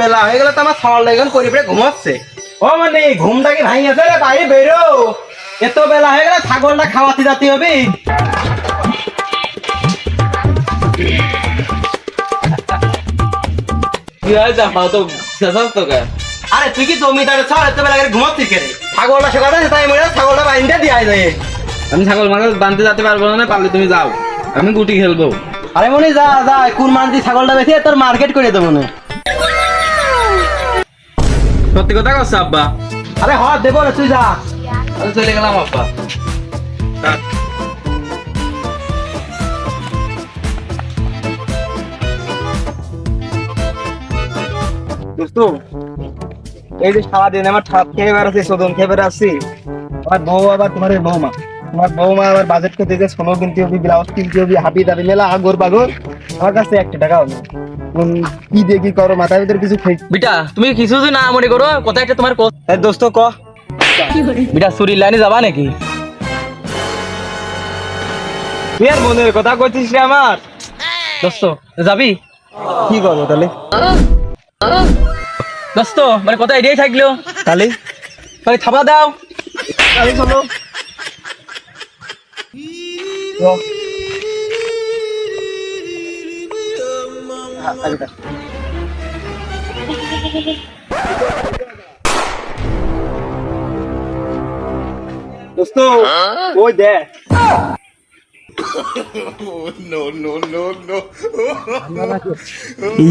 বেলা হয়ে গেল তো আমার ছাগল এখন পরিবারে ঘুমাচ্ছে। ও মানে ঘুমটা কি ভাঙি আছে রে, বাইরে বেরো, এত বেলা হয়ে গেল ছাগলটা খাওয়াতে যেতে হবে। কি হয় জাপাও তো শেষাস তো কে? আরে তুই কি জমিদার ছাড় এত বেলা করে ঘুমাচ্ছিস কে রে? ছাগলটা সকালে তাই মনে ছাগলটা বাইন্দা দিয়ে যায়। আমি ছাগল মাগল বানতে যেতে পারবো না, পারলে তুমি যাও, আমি গুটি খেলবো। আরে মনে যা যা কোন মানতি ছাগলটা বেশি তোর মার্কেট করে দেবো না। সত্যি কথা কচ্ছে আব্বা? আরে হ দেবো না, তুই যা। আমি চলে গেলাম আব্বা। দোস্ত এই যে সারাদিন আমার ঠাপ খেয়ে বেড়াচ্ছি, শোধন খেয়ে বেড়াচ্ছি, আমার বউ আবার তোমার বৌমা আবার বাজেট করতে যে সোনো কিনতে হবে, ব্লাউজ কিনতে হবে, হাবি দাবি মেলা আগর বাগর, আমার কাছে 1 টাকাও নেই। কি দিয়ে কি করো মাথার ভিতরে কিছু বিটা তুমি কিছু যদি না মনে করো, কথা একটা তোমার দোস্ত ক বিটা চুরির লাইনে যাবা নাকি? তুই আর মনের কথা কইছিস রে আমার। দোস্ত যাবি? কি করবো তাহলে? দোস্ত মানে কথা এটাই থাকলো, তাহলে মানে থাবা দাও। তাহলে চলো। দোস্ত ওই দেখ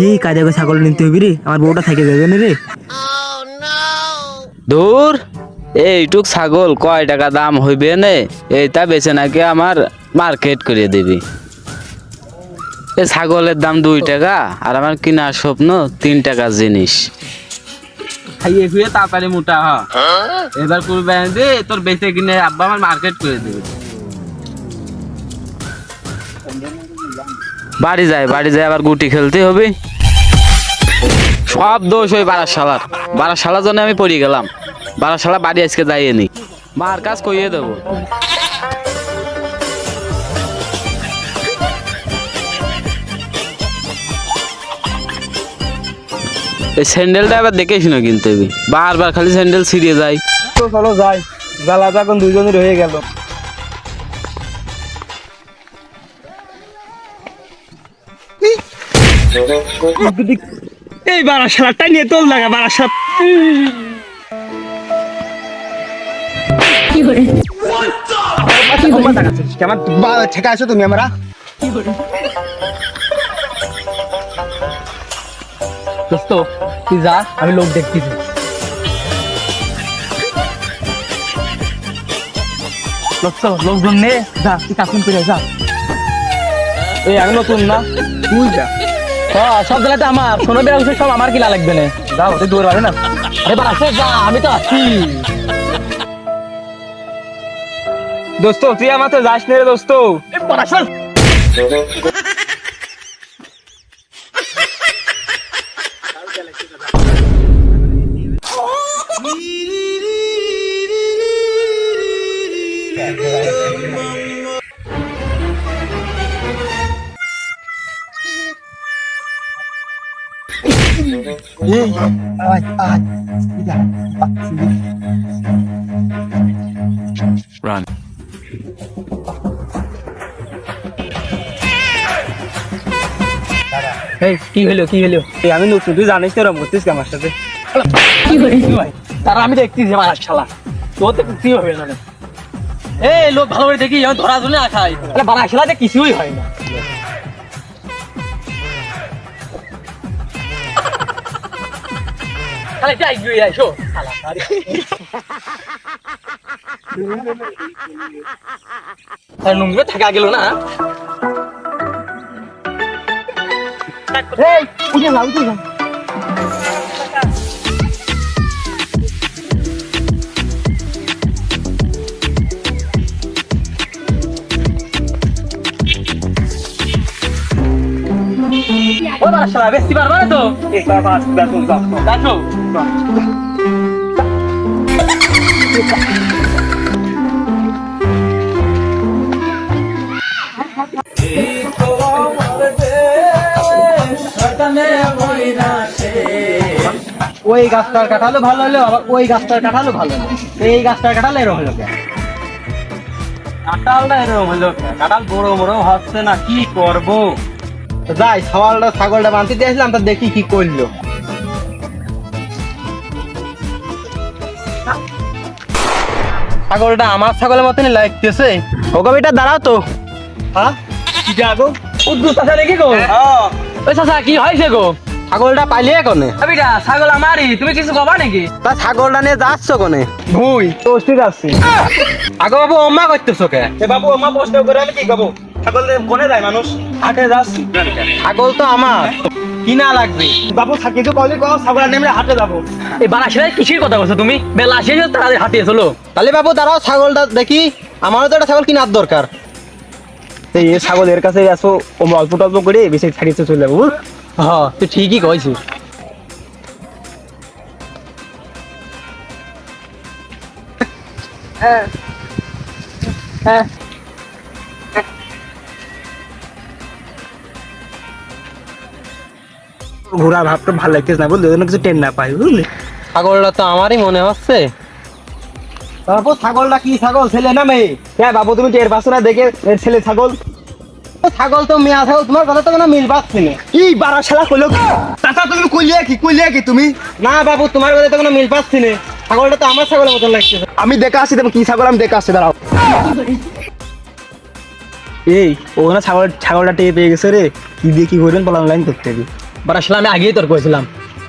এই কাজে ছাগল নিতে হবি রে, আমার বউটা থেকে যাবে না রে। দূর এইটুক ছাগল কয় টাকা দাম হইবে নে, এইটা বেচে নাকি আমার মার্কেট করে দিবি। এই ছাগলের দাম 2 টাকা আর আমার কিনার স্বপ্ন 3 টাকার জিনিস। খাইয়ে খুঁয়ে তাড়াতাড়ি মোটা হ, এবার করবে দে তোর বেঁচে কিনে আব্বা আমার মার্কেট করে দেবে। বাড়ি যায় আবার গুটি খেলতে হবে। সব দোষ ওই বারাশালার জন্য আমি পড়ে গেলাম। বারাশালা বাড়ি আজকে যাইনি, মার কাজ কইয়ে দেবো। এই স্যান্ডেলটা এবার দেখে শুনে কিনতে হবে, বারবার খালি স্যান্ডেল ছিঁড়িয়ে যায়। তো চলো যাই, জ্বালাটা এখন দুজনের হয়ে গেল। এই বারাসাতটাই নিয়ে তোল লাগা বারাসাত। কেমন ঠেকা আছো তুমি আমরা? দোস্ত তুই যা, আমি লোক দেখতেছি। লোকজন নে যা, তুই কাকুন পেরে যা। এই আমি নতুন না, তুই যা। হ্যাঁ সব জায়গাতে আমার সোনো বেড়া সব আমার কিলা লাগবে না, যাও তুই দৌড় পাবে না। আরে বাসে যা, আমি তো আছি। দোস্ত তুই আমার তো যাস না রে দোস্ত। Run. এই কি হলো আমি নতুন, তুই জানিস তো রম করছিস আমার সাথে। তারা আমি দেখতেছি আমার শালা, তোর তো কিছুই হবে না। এই লোক ভালো করে দেখি আমি ধরা জন্য আখাই, বাড়া শালাতে কিছুই হয় না। খালি যাই গিয়ে আইসো শালা। আর নুঙ্গি থাকা গেল না। এই উঠে যা, উঠে যা। ও বাড়া শালা বেশি পারবা না তো? এটা বাস বেতন দাও। দেখো শয়তানে বইরা সে ওই গাছটার কাঁঠালও ভালো হলো, আবার ওই গাছটার কাঁঠালও ভালো হলো। এই গাছটার কাঁঠাল এরকম হলো কেন? কাঁঠালটা এরকম হলো কেন? কাঁঠাল বড় বড় হচ্ছে না, কি করব? যাই ছাগলটা বাঁধতে দিয়েছিলাম, তা দেখি কি করলো। ছাগলটা আমার ছাগলের মতনই লাগতেছে। ও কবিটা দাঁড়াও তো। হ্যাঁ কি যাবো? উদ্দুস আছে নাকি গো? ওই চাচা কি হয়েছে গো? ছাগলটা পাইলে কোনে? আবিটা ছাগল আমারই, তুমি কিছু কবা নাকি? তা ছাগলটা নিয়ে যাচ্ছ কোনে? ভুই তোষ্টি যাচ্ছি। আগো বাবু অম্মা করতেছো কে? এ বাবু আমার প্রশ্ন করে আমি কি করবো? ছাগল কোনে যায় মানুষ? হাটে যাচ্ছি। ছাগল তো আমার, কিনা লাগবে। বাবু থাকি তো কলে কও ছাগল নেমে হাটে যাবো। এই বারাসিরাই কিসের কথা বলছো তুমি? বেলা শেষ হচ্ছে তাদের হাতে চলো। তাহলে বাবু দাঁড়াও, ছাগলটা দেখি। আমারও তো একটা ছাগল কেনার দরকার। এই ছাগল এর কাছে আসো, ও অল্প টল্প করে বেশি ছাড়িতে চলে যাবো। হ্যাঁ তুই ঠিকই কইছিস। হ্যাঁ হ্যাঁ ঘোরা ভাবটা ভালো লাগতেছে না, বুঝলি? কিছু টেন না পাই, বুঝলি? ছাগলটা তো আমারই মনে হচ্ছে। তারপর ছাগলটা কি ছাগল, ছেলে না মেয়ে? হ্যাঁ বাবু তুমি টের পাচ্ছ না দেখে এর ছেলে ছাগল? ছাগল তো মেয়া ছাগল, তোমার কথা তো কোনো মিল পাচ্ছি না। কি বারা শালা কইলো? চাচা তুমি কইলে কি তুমি? না বাবু তোমার কথা তো কোনো মিল পাচ্ছি না। ছাগলটা তো আমার ছাগলের মতন লাগছে। আমি দেখা আসছি, তুমি কি ছাগল আমি দেখা আসছি, দাঁড়াও। এই ওখানে ছাগলটা টেয়ে পেয়ে গেছে রে, কি দিয়ে কি করবেন বলা অনলাইন করতে হবে। বারাসিলা আমি আগেই তোর কইছিলাম,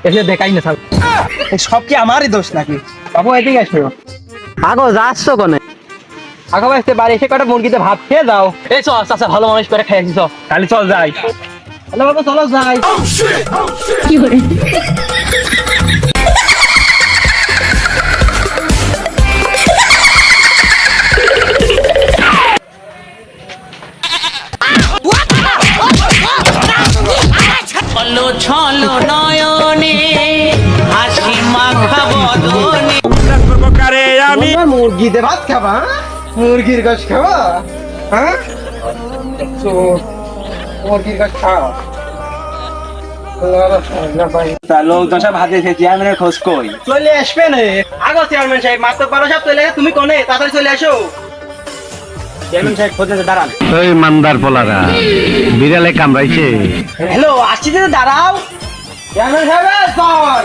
এসে দেখাই না ছাগল। সব কি আমারই দোষ নাকি? বাবু এদিকে আসো। আগো যাচ্ছ কোনে? আগো বাড়িতে বাড়ি এসে কটা মুরগিতে ভাত খেয়ে যাও। এই চল চাচা, ভালো মানুষ করে খেয়ে আসিস। তাহলে চল যাই। হ্যালো বাবু চলো যাই। ছলো ছলো নয়নে হাসি মাখা বদনে তোমরা মুরগিতে ভাত খাবা? মুরগির গাছ খাবা? হ্যাঁ তো মুরগির গাছ খাও। লোকজন সব হাতে চেয়ারম্যানের খোঁজ কই? চলে আসবে না। আগো চেয়ারম্যান সাহেব, মাত্র 12 সপ্তাহ চলে গেছে, তুমি কোনে? তাড়াতাড়ি চলে আসো। চেয়ারম্যান সাহেব খোঁজে দাঁড়ান। ওই মান্দার পোলারা বিড়ালে কামড়াইছে। হ্যালো আসছি যে, দাঁড়াও। চেয়ারম্যান সাহেব চল।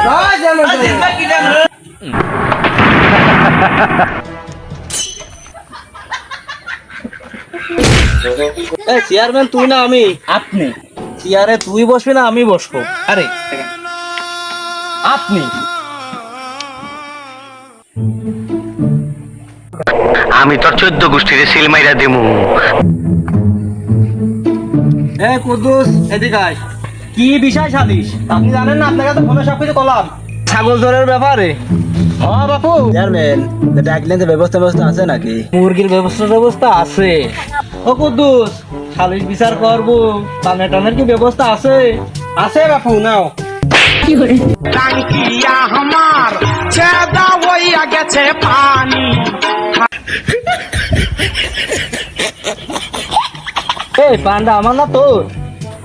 জয় চেয়ারম্যান সাহেব। এই চেয়ারম্যান তুই না আমি? আপনি চেয়ারে তুই বসবি না আমি বসবো? আরে আপনি। আমি তোর 14 গোষ্ঠীর সিল মাইরা দিমু। এ কুদ্দুস এদিকে আয়। কি বিষয় সালিশ? আপনি জানেন না, আপনাকে তো ফোনে সবকিছু করলাম। ছাগল জোরের ব্যাপারে। হ্যাঁ বাপু। চেয়ারম্যান ডাকলেন্সের ব্যবস্থা আছে নাকি? মুরগির ব্যবস্থা আছে। ও কুদ্দুস, সালিশ বিচার করবো, টানের টানের কি ব্যবস্থা আছে? আছে বাপু, নাও। এই পান্ডা আমার না তোর?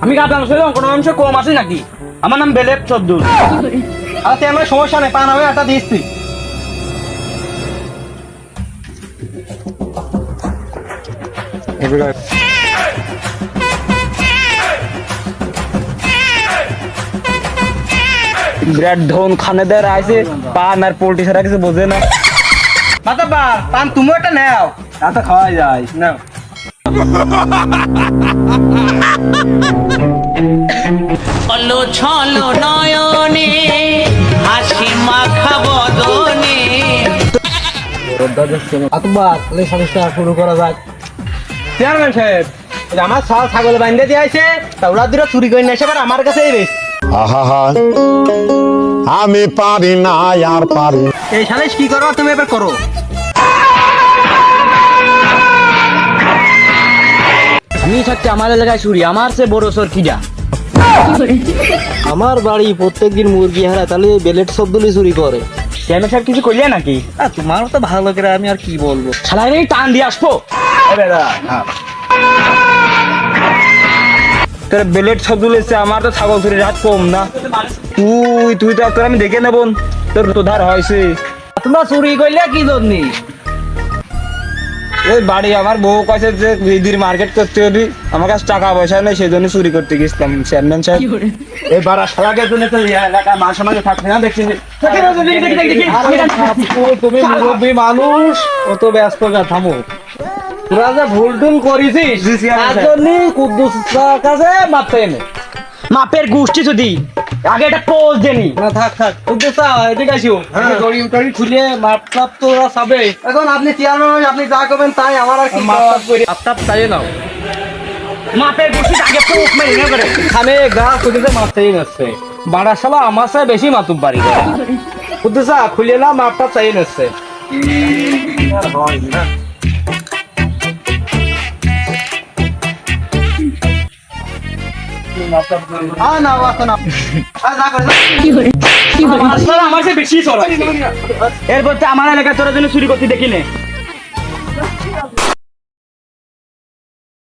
আমি কাপ মাংস কোনো মাংস কম আছে নাকি? আমার নাম বেলেপ চদ্দুর। আচ্ছা আমার সমস্যা নেই, পান আমি একটা দিচ্ছি। বিরাট ধন খানেদার আছে, পান আর পোল্ট্রি ছাড়া কিছু বোঝে না। মাতাবা পান তুমি একটা নাও। তা তো খাওয়া যায়। নাও। ছলো ছলো নয়নে হাসি মাখা বদনে আতবা তাহলে সমস্যা শুরু করা যাক। চেয়ারম্যান সাহেব, আমার ছাগল বান্ধে দিয়েছে, তা ওরা দুটো চুরি করে নিয়ে এসে আবার আমার কাছে বেশ। আহা আমি পারি না আর পারি। এই সালিশ কি করো তুমি এবার করো। আমি থাকতে আমার এলাকায় চুরি, আমার সে বড় সর কিডা? আমার বাড়ি প্রত্যেকদিন মুরগি হারায়, তাহলে বেলেট সবগুলি চুরি করে। চেয়ারম্যান সাহেব কিছু করলে নাকি? তোমার তো ভালো করে আমি আর কি বলবো। সালাই টান দিয়ে আসবো। তোর বেলেট সব দুলেছে, আমার তো ছাগল চুরির হাত কম না। তুই তুই তো তোর আমি দেখে নেব তোর তো ধার হয়েছে। তোমরা চুরি করলে কি জন্যে? ওই বাড়ি আমার বউ কাছে যে ঈদের মার্কেট করতে হবে, আমার কাছে টাকা পয়সা নেই, সেই জন্য চুরি করতে গেছিলাম চেয়ারম্যান সাহেব। এই বাড়া শালাকে জন্য তো এলাকা মান সমাজ থাকছে না দেখছি। তুমি মুরব্বী মানুষ, অত ব্যস্ত না, থামো। তোরা যে ভুল টুল করেছিস তার জন্য কুদ্দুস কাছে মাপ চাই নে। মাপের গোষ্ঠী যদি আগে একটা পোজ দেনি না থাক থাক, কুদ্দুস এদিকে আসিও। দড়ি উটারি খুলে মাপ টাপ তো ওরা চাবে। এখন আপনি চেয়ারম্যান, আপনি যা করবেন তাই, আমার আর কি মাপ টাপ করে মাপ টাপ চাই নাও। মাপের গোষ্ঠী আগে পোজ মেরে না করে খামে গা খুঁজে মাপ চাই নাচ্ছে। বাড়া শালা আমার সাথে বেশি মাতুব বাড়ি কুদ্দুস খুলে না মাপ টাপ চাই নাচ্ছে। না এখন যা করে আমার সাথে বেশি চলে। এরপর আমার এলাকায় তোরা জন্য চুরি করতে দেখি নে।